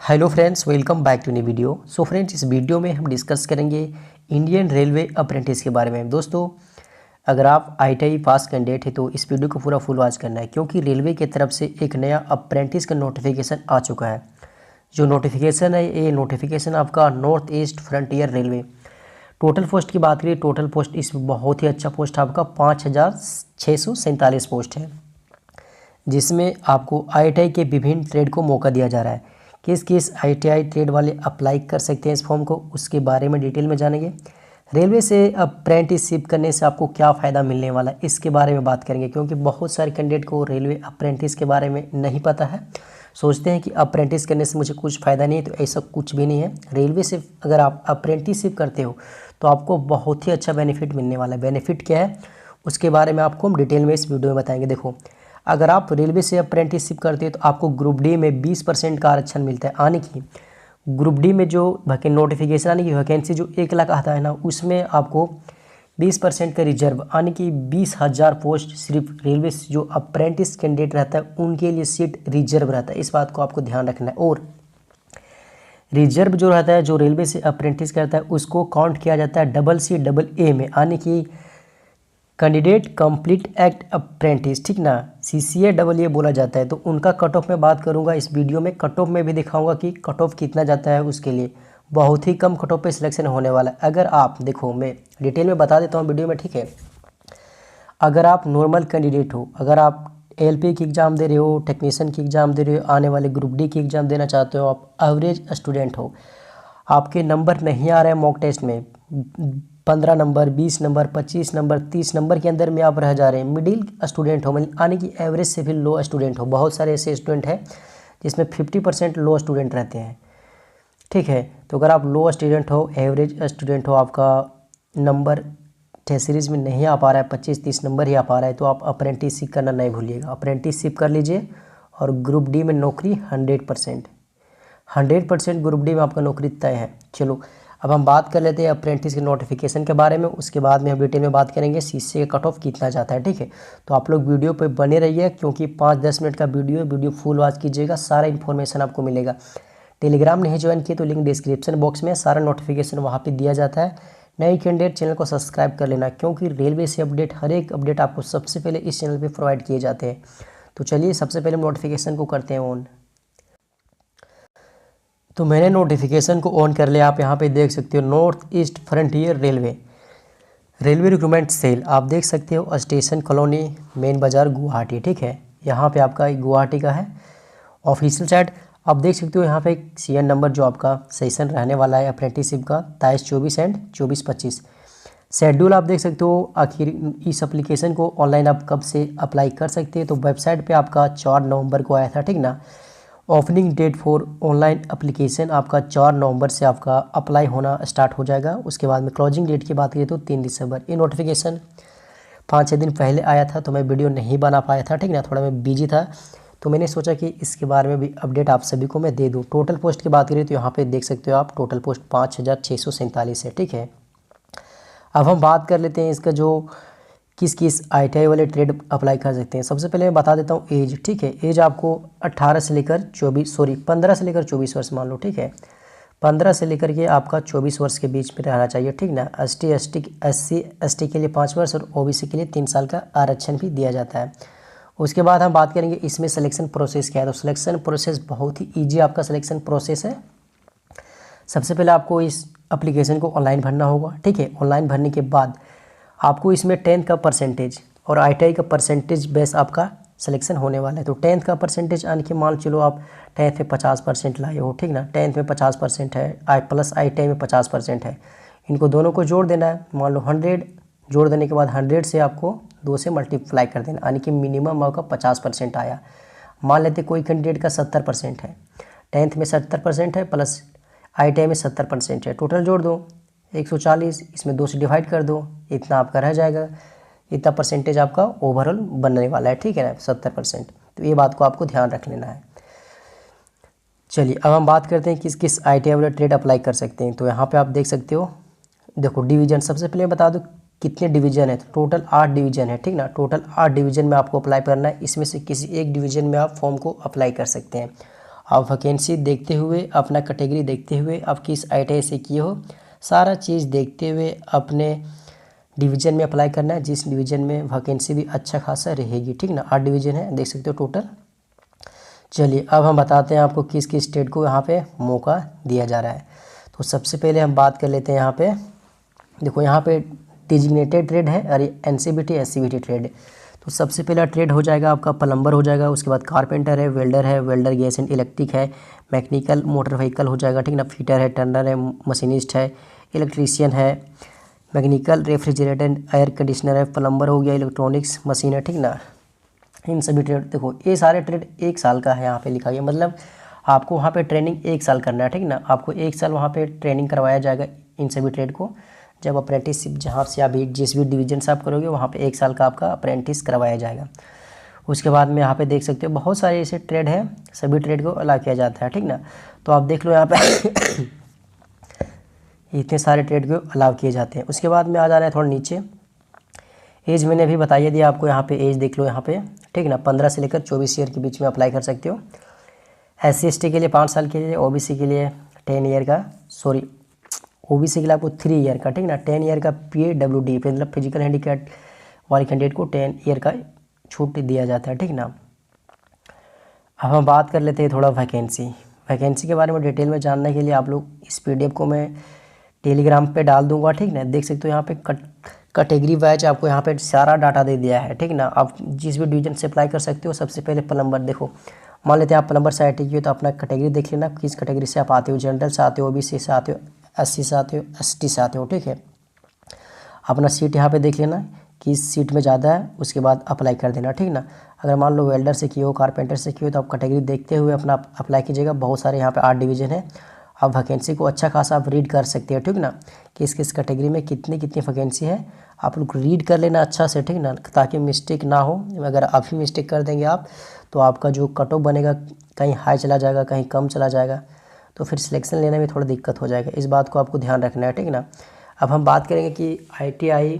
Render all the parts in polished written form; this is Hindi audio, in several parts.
Hello friends, welcome back to new video. So friends, इस वीडियो में हम डिस्कस करेंगे इंडियन रेलवे अप्रेंटिस के बारे में। दोस्तों, अगर आप ITI पास कैंडिडेट है तो इस वीडियो को पूरा फुल वॉच करना है, क्योंकि रेलवे की तरफ से एक नया अप्रेंटिस का नोटिफिकेशन आ चुका है। जो नोटिफिकेशन है, ये नोटिफिकेशन आपका north east frontier railway. Total post की बात करिए, टोटल पोस्ट इसमें बहुत ही अच्छा पोस्ट आपका 5,647 पोस्ट है, जिसमें आपको ITI के विभिन्न ट्रेड को मौका दिया जा रहा है। किस किस ITI ट्रेड वाले अप्लाई कर सकते हैं इस फॉर्म को, उसके बारे में डिटेल में जानेंगे। रेलवे से अप्रेंटिसशिप करने से आपको क्या फ़ायदा मिलने वाला है, इसके बारे में बात करेंगे, क्योंकि बहुत सारे कैंडिडेट को रेलवे अप्रेंटिस के बारे में नहीं पता है। सोचते हैं कि अप्रेंटिस करने से मुझे कुछ फ़ायदा नहीं है, तो ऐसा कुछ भी नहीं है। रेलवे से अगर आप अप्रेंटिसशिप करते हो तो आपको बहुत ही अच्छा बेनिफिट मिलने वाला है। बेनिफिट क्या है, उसके बारे में आपको हम डिटेल में इस वीडियो में बताएंगे। देखो, अगर आप रेलवे से अप्रेंटिसशिप करते हैं तो आपको ग्रुप डी में 20% का आरक्षण मिलता है। आने की ग्रुप डी में जो नोटिफिकेशन आने की वैकेंसी जो 1 लाख आता है ना, उसमें आपको 20% का रिजर्व, आने की 20,000 पोस्ट सिर्फ रेलवे से जो अप्रेंटिस कैंडिडेट रहता है उनके लिए सीट रिजर्व रहता है। इस बात को आपको ध्यान रखना है। और रिजर्व जो रहता है, जो रेलवे से अप्रेंटिस करता है, उसको काउंट किया जाता है CCA में, आने की कैंडिडेट कंप्लीट एक्ट अप्रेंटिस, ठीक ना, CCA बोला जाता है। तो उनका कट ऑफ में बात करूंगा इस वीडियो में। कट ऑफ में भी दिखाऊंगा कि कट ऑफ कितना जाता है। उसके लिए बहुत ही कम कट ऑफ पे सिलेक्शन होने वाला है। अगर आप देखो, मैं डिटेल में बता देता हूँ वीडियो में, ठीक है। अगर आप नॉर्मल कैंडिडेट हो, अगर आप LP की एग्ज़ाम दे रहे हो, टेक्नीशियन की एग्ज़ाम दे रहे हो, आने वाले ग्रुप डी की एग्ज़ाम देना चाहते हो, आप एवरेज स्टूडेंट हो, आपके नंबर नहीं आ रहे हैं मॉक टेस्ट में, 15 नंबर, 20 नंबर, 25 नंबर, 30 नंबर के अंदर में आप रह जा रहे हैं, मिडिल स्टूडेंट हो, मतलब आने की एवरेज से भी लो स्टूडेंट हो। बहुत सारे ऐसे स्टूडेंट हैं जिसमें 50% लो स्टूडेंट रहते हैं, ठीक है। तो अगर आप लो स्टूडेंट हो, एवरेज स्टूडेंट हो, आपका नंबर टेस्ट सीरीज में नहीं आ पा रहा है, 25-30 नंबर ही आ पा रहा है, तो आप अप्रेंटिसशिप करना नहीं भूलिएगा। अप्रेंटिसशिप कर लीजिए और ग्रुप डी में नौकरी 100% ग्रुप डी में आपका नौकरी तय है। चलो, अब हम बात कर लेते हैं अप्रेंटिस के नोटिफिकेशन के बारे में। उसके बाद में हम डिटेल में बात करेंगे CCA का कट ऑफ कितना जाता है, ठीक है। तो आप लोग वीडियो पे बने रहिए, क्योंकि 5-10 मिनट का वीडियो फुल वॉच कीजिएगा, सारा इन्फॉर्मेशन आपको मिलेगा। टेलीग्राम नहीं ज्वाइन किए तो लिंक डिस्क्रिप्शन बॉक्स में, सारा नोटिफिकेशन वहाँ पर दिया जाता है। नए कैंडिडेट चैनल को सब्सक्राइब कर लेना, क्योंकि रेलवे से अपडेट, हर एक अपडेट आपको सबसे पहले इस चैनल पर प्रोवाइड किए जाते हैं। तो चलिए, सबसे पहले नोटिफिकेशन को करते हैं ऑन। तो मैंने नोटिफिकेशन को ऑन कर लिया। आप यहाँ पे देख सकते हो, north east frontier railway recruitment cell, आप देख सकते हो, स्टेशन कॉलोनी, मेन बाज़ार, गुवाहाटी, ठीक है। यहाँ पे आपका गुवाहाटी का है ऑफिशियल साइट। आप देख सकते हो यहाँ पे CN नंबर जो आपका सेशन रहने वाला है अप्रेंटिसशिप का 23-24 एंड 24-25। शेड्यूल आप देख सकते हो। आखिर इस एप्लीकेशन को ऑनलाइन आप कब से अप्लाई कर सकते हैं, तो वेबसाइट पे आपका 4 नवंबर को आया था, ठीक ना। Opening date for online application आपका 4 नवंबर से आपका अप्लाई होना स्टार्ट हो जाएगा। उसके बाद में क्लोजिंग डेट की बात करें तो 3 दिसंबर। ये नोटिफिकेशन 5-6 दिन पहले आया था, तो मैं वीडियो नहीं बना पाया था, ठीक ना, थोड़ा मैं बिजी था। तो मैंने सोचा कि इसके बारे में भी अपडेट आप सभी को मैं दे दूँ। टोटल पोस्ट की बात करें तो यहाँ पर देख सकते हो आप, टोटल पोस्ट 5,647 है, ठीक है। अब हम बात कर लेते हैं इसका जो किस किस ITI वाले ट्रेड अप्लाई कर सकते हैं। सबसे पहले मैं बता देता हूँ एज, ठीक है। एज आपको 15 से लेकर 24 वर्ष मान लो, ठीक है। 15 से लेकर के आपका 24 वर्ष के बीच में रहना चाहिए, ठीक ना। SC/ST के लिए 5 वर्ष और OBC के लिए 3 साल का आरक्षण भी दिया जाता है। उसके बाद हम बात करेंगे इसमें सिलेक्शन प्रोसेस क्या है। तो सिलेक्शन प्रोसेस बहुत ही ईजी आपका सिलेक्शन प्रोसेस है। सबसे पहले आपको इस एप्लीकेशन को ऑनलाइन भरना होगा, ठीक है। ऑनलाइन भरने के बाद आपको इसमें 10th का परसेंटेज और ITI का परसेंटेज बेस आपका सिलेक्शन होने वाला है। तो 10th का परसेंटेज आने के, मान चलो आप 10th में 50% लाए हो, ठीक ना। 10th में 50% है, प्लस ITI में 50% है, इनको दोनों को जोड़ देना है। मान लो 100 जोड़ देने के बाद 100 से आपको 2 से मल्टीप्लाई कर देना, यानी कि मिनिमम आपका 50% आया। मान लेते कोई कैंडिडेट का 70% है, 10th में 70% है, प्लस ITI में 70% है, टोटल जोड़ दो 140, इसमें 2 से डिवाइड कर दो, इतना आपका रह जाएगा। इतना परसेंटेज आपका ओवरऑल बनने वाला है, ठीक है ना, 70%। तो ये बात को आपको ध्यान रख लेना है। चलिए, अब हम बात करते हैं किस किस ITI वाले ट्रेड अप्लाई कर सकते हैं। तो यहाँ पे आप देख सकते हो, देखो डिवीज़न, सबसे पहले बता दो कितने डिवीज़न है। तो टोटल 8 डिवीज़न है, ठीक ना। टोटल 8 डिवीज़न में आपको अप्लाई करना है। इसमें से किसी एक डिवीज़न में आप फॉर्म को अप्लाई कर सकते हैं। आप वैकेंसी देखते हुए, अपना कैटेगरी देखते हुए, आप किस ITI से किए हो, सारा चीज़ देखते हुए अपने डिवीज़न में अप्लाई करना है, जिस डिवीज़न में वैकेंसी भी अच्छा खासा रहेगी, ठीक ना। 8 डिवीज़न है, देख सकते हो टोटल। चलिए अब हम बताते हैं आपको किस किस स्टेट को यहाँ पे मौका दिया जा रहा है। तो सबसे पहले हम बात कर लेते हैं यहाँ पे, देखो यहाँ पे डिजिग्नेटेड ट्रेड है और NCBT SCBT ट्रेड है। तो सबसे पहला ट्रेड हो जाएगा आपका प्लम्बर हो जाएगा, उसके बाद कारपेंटर है, वेल्डर गैस एंड इलेक्ट्रिक है, मैकेनिकल मोटर व्हीकल हो जाएगा, ठीक ना, फिटर है, टर्नर है, मशीनिस्ट है, इलेक्ट्रीशियन है, mechanical refrigerator and air conditioner है, प्लम्बर हो गया, इलेक्ट्रॉनिक्स मशीन है, ठीक ना। इन सभी ट्रेड, देखो ये सारे ट्रेड 1 साल का है यहाँ पे लिखा गया, मतलब आपको वहाँ पे ट्रेनिंग 1 साल करना है, ठीक ना। आपको 1 साल वहाँ पे ट्रेनिंग करवाया जाएगा इन सभी ट्रेड को। जब अप्रेंटिसशिप जहाँ से आप जिस भी डिवीजन से आप करोगे वहाँ पे 1 साल का आपका अप्रेंटिस करवाया जाएगा। उसके बाद में यहाँ पे देख सकते हो बहुत सारे ऐसे ट्रेड हैं, सभी ट्रेड को अलाउ किया जाता है, ठीक ना। तो आप देख लो यहाँ पे इतने सारे ट्रेड को अलाउ किए जाते हैं। उसके बाद में आ जा रहा है थोड़ा नीचे, एज मैंने अभी बताइए दिया आपको, यहाँ पे एज देख लो यहाँ पे, ठीक ना। 15 से लेकर 24 ईयर के बीच में अप्लाई कर सकते हो। SC/ST के लिए 5 साल के लिए, OBC के लिए 10 ईयर का, सॉरी OBC के लिए आपको 3 ईयर का, ठीक ना। 10 ईयर का PWD मतलब फिजिकल हैंडीकैप वाले कैंडिडेट को 10 ईयर का छूट दिया जाता है, ठीक ना। अब हम बात कर लेते हैं थोड़ा वैकेंसी के बारे में डिटेल में जानने के लिए आप लोग इस PDF को मैं टेलीग्राम पे डाल दूंगा, ठीक ना। देख सकते हो यहाँ पे कैटेगरी वाइज आपको यहाँ पे सारा डाटा दे दिया है, ठीक ना। आप जिस भी डिवीजन से अप्लाई कर सकते हो। सबसे पहले प्लम्बर, देखो मान लेते हैं आप प्लम्बर से ITI की हो तो अपना कैटेगरी देख लेना, किस कैटेगरी से आप आते हो, जनरल से आते हो, OBC से आते हो, SC से आते हो, ST से आते हो, ठीक है। अपना सीट यहाँ पे देख लेना किस सीट में ज़्यादा है, उसके बाद अप्लाई कर देना, ठीक ना। अगर मान लो वेल्डर से किए हो, कारपेंटर से किए हो तो आप कैटेगरी देखते हुए अपना अप्लाई कीजिएगा। बहुत सारे यहाँ पे 8 डिवीज़न है, आप वैकेंसी को अच्छा खासा आप रीड कर सकते हैं, ठीक ना। किस किस कैटेगरी में कितनी कितनी वैकेंसी है आप लोग रीड कर लेना अच्छा से, ठीक ना, ताकि मिस्टेक ना हो। अगर आप ही मिस्टेक कर देंगे आप तो आपका जो कट ऑफ बनेगा कहीं हाई चला जाएगा, कहीं कम चला जाएगा, तो फिर सिलेक्शन लेने में थोड़ा दिक्कत हो जाएगा। इस बात को आपको ध्यान रखना है, ठीक ना। अब हम बात करेंगे कि ITI,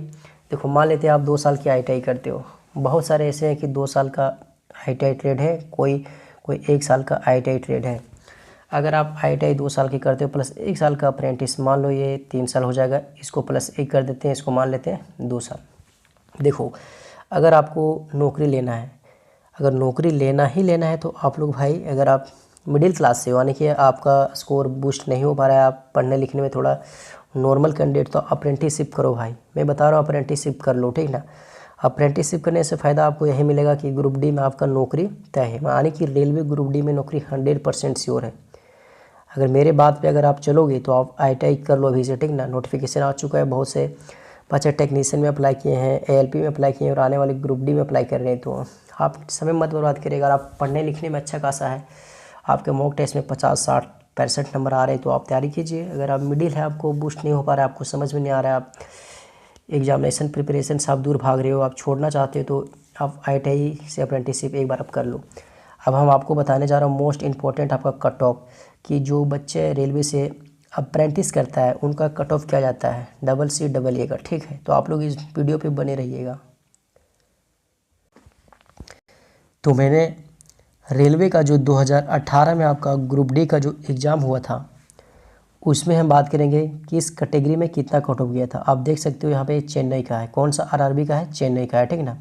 देखो मान लेते हैं आप 2 साल की ITI करते हो। बहुत सारे ऐसे हैं कि 2 साल का ITI ट्रेड है, कोई 1 साल का ITI ट्रेड है। अगर आप ITI 2 साल की करते हो प्लस 1 साल का अप्रेंटिस, मान लो ये 3 साल हो जाएगा, इसको प्लस 1 कर देते हैं, इसको मान लेते हैं 2 साल। देखो अगर आपको नौकरी लेना है, अगर नौकरी लेना ही लेना है तो आप लोग भाई, अगर आप मिडिल क्लास से हो, यानी कि आपका स्कोर बूस्ट नहीं हो पा रहा है, आप पढ़ने लिखने में थोड़ा नॉर्मल कैंडिडेट, तो अप्रेंटिसशिप करो भाई। मैं बता रहा हूँ अप्रेंटिसशिप कर लो, ठीक ना। अप्रेंटिसशिप करने से फ़ायदा आपको यही मिलेगा कि ग्रुप डी में आपका नौकरी तय है, यानी कि रेलवे ग्रुप डी में नौकरी 100% श्योर है। अगर मेरे बात पे अगर आप चलोगे तो आप ITI कर लो अभी से, ठीक ना। नोटिफिकेशन आ चुका है, बहुत से बच्चे टेक्नीशियन में अप्लाई किए हैं, ALP में अप्लाई किए हैं और आने वाले ग्रुप डी में अप्लाई कर रहे हैं। तो आप समय मत बर्बाद करिएगा। अगर आप पढ़ने लिखने में अच्छा खासा है, आपके मॉक टेस्ट में 50, 60, 65 नंबर आ रहे हैं तो आप तैयारी कीजिए। अगर आप मिडिल है, आपको बूस्ट नहीं हो पा रहा है, आपको समझ में नहीं आ रहा है, आप एग्जामिनेशन प्रिपरेशन से आप दूर भाग रहे हो, आप छोड़ना चाहते हो, तो आप ITI से अप्रेंटिसशिप एक बार आप कर लो। अब हम आपको बताने जा रहा हूँ मोस्ट इम्पॉर्टेंट आपका कट ऑफ, कि जो बच्चे रेलवे से अप्रेंटिस करता है उनका कट ऑफ क्या जाता है, CCA का, ठीक है। तो आप लोग इस वीडियो पे बने रहिएगा। तो मैंने रेलवे का जो 2018 में आपका ग्रुप डी का जो एग्ज़ाम हुआ था उसमें हम बात करेंगे कि इस कैटेगरी में कितना कट ऑफ गया था। आप देख सकते हो यहाँ पे चेन्नई का है, कौन सा RRB का है, चेन्नई का है, ठीक ना।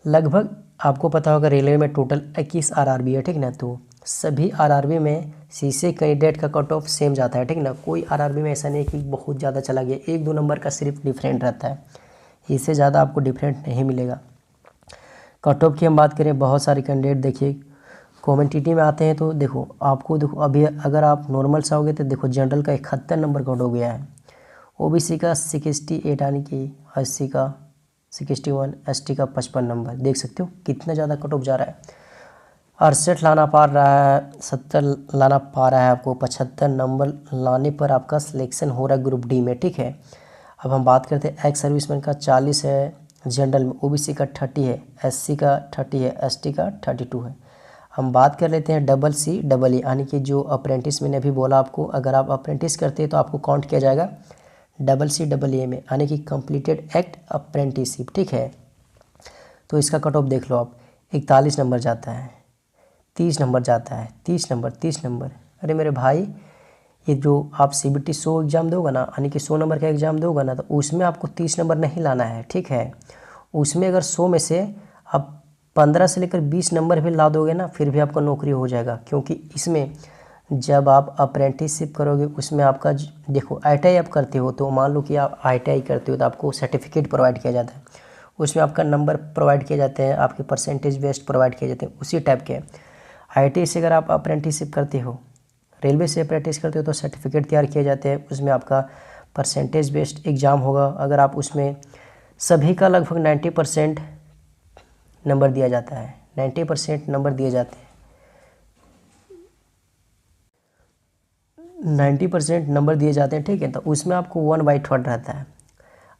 लगभग आपको पता होगा रेलवे में टोटल 21 RRB है, ठीक ना। तो सभी RRB में CCA कैंडिडेट का कट ऑफ सेम जाता है, ठीक ना। कोई RRB में ऐसा नहीं कि बहुत ज़्यादा चला गया, 1-2 नंबर का सिर्फ डिफरेंट रहता है, इससे ज़्यादा आपको डिफरेंट नहीं मिलेगा। कट ऑफ की हम बात करें, बहुत सारे कैंडिडेट देखिए कॉम्पिटिटिव में आते हैं, तो देखो आपको, देखो अभी अगर आप नॉर्मल से आओगे तो देखो जनरल का 71 नंबर कट हो गया है, OBC का 68 यानी कि 80 का 61, ST का 55 नंबर। देख सकते हो कितना ज़्यादा कट ऑफ जा रहा है। 68 लाना पा रहा है, 70 लाना पा रहा है, आपको 75 नंबर लाने पर आपका सिलेक्शन हो रहा है ग्रुप डी में, ठीक है। अब हम बात करते हैं एक्स सर्विसमैन का 40 है, जनरल में OBC का 30 है, SC का 30 है, ST का 32 है। हम बात कर लेते हैं CCA यानी कि जो अप्रेंटिस मैंने अभी बोला आपको, अगर आप अप्रेंटिस करते हैं तो आपको काउंट किया जाएगा CCA में, यानी कि कंप्लीटेड एक्ट अप्रेंटिसशिप, ठीक है। तो इसका कट ऑफ देख लो आप, 41 नंबर जाता है। 30 नंबर जाता है, 30 नंबर। अरे मेरे भाई, ये जो आप CBT 100 एग्ज़ाम दोगे ना, यानी कि 100 नंबर का एग्ज़ाम दोगे ना, तो उसमें आपको 30 नंबर नहीं लाना है, ठीक है। उसमें अगर 100 में से आप 15 से लेकर 20 नंबर भी ला दोगे ना, फिर भी आपका नौकरी हो जाएगा। क्योंकि इसमें जब आप अप्रेंटिसशिप करोगे, उसमें आपका देखो ITI आप करते हो, तो मान लो कि आप ITI करते हो तो आपको सर्टिफिकेट प्रोवाइड किया जाता है, उसमें आपका नंबर प्रोवाइड किए जाते हैं, आपके परसेंटेज बेस्ड प्रोवाइड किए जाते हैं, उसी टाइप के। ITI से अगर आप अप्रेंटिसशिप करते हो, रेलवे से अप्रेंटिस करते हो, तो सर्टिफिकेट तैयार किए जाते हैं, उसमें आपका परसेंटेज बेस्ड एग्ज़ाम होगा। अगर आप उसमें सभी का लगभग 90% नंबर दिया जाता है, 90% नंबर दिए जाते हैं, 90% नंबर दिए जाते हैं, ठीक है। तो उसमें आपको 1/3 रहता है।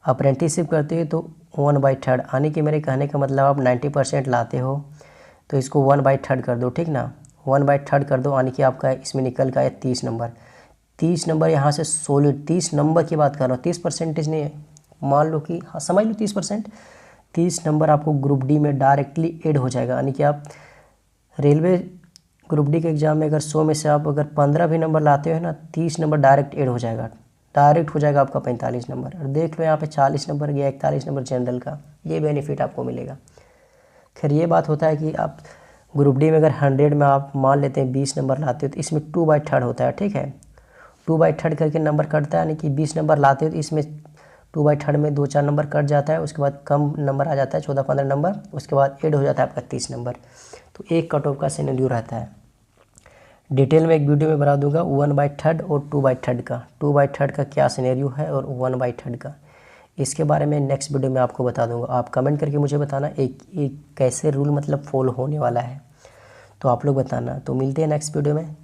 अप्रेंटिसशिप करते हो तो 1/3, यानी कि मेरे कहने का मतलब आप 90% लाते हो तो इसको 1/3 कर दो, ठीक ना। 1/3 कर दो, यानी कि आपका इसमें निकल का है 30 नंबर। 30 नंबर यहाँ से सॉलिड 30 नंबर की बात कर रहा हूँ, 30% नहीं है। मान लो कि हाँ, समझ लो 30%। 30 नंबर आपको ग्रुप डी में डायरेक्टली ऐड हो जाएगा, यानी कि आप रेलवे ग्रुप डी के एग्ज़ाम में अगर 100 में से आप अगर 15 भी नंबर लाते हो ना, 30 नंबर डायरेक्ट ऐड हो जाएगा, डायरेक्ट हो जाएगा आपका 45 नंबर। और देख लो यहाँ पे 40 नंबर गया, 41 नंबर जनरल का, ये बेनिफिट आपको मिलेगा। खैर ये बात होता है कि आप ग्रुप डी में अगर 100 में आप मान लेते हैं 20 नंबर लाते हो, तो इसमें 2/3 होता है, ठीक है। 2/3 करके नंबर कटता है, यानी कि 20 नंबर लाते हो तो इसमें 2/3 में 2-4 नंबर कट जाता है, उसके बाद कम नंबर आ जाता है 14-15 नंबर, उसके बाद ऐड हो जाता है आपका 30 नंबर। तो एक कट ऑफ का सिनेरियो रहता है। डिटेल में एक वीडियो में बता दूंगा 1/3 और 2/3 का, 2/3 का क्या सिनेरियो है और 1/3 का, इसके बारे में नेक्स्ट वीडियो में आपको बता दूंगा। आप कमेंट करके मुझे बताना एक कैसे रूल मतलब फॉलो होने वाला है, तो आप लोग बताना। तो मिलते हैं नेक्स्ट वीडियो में।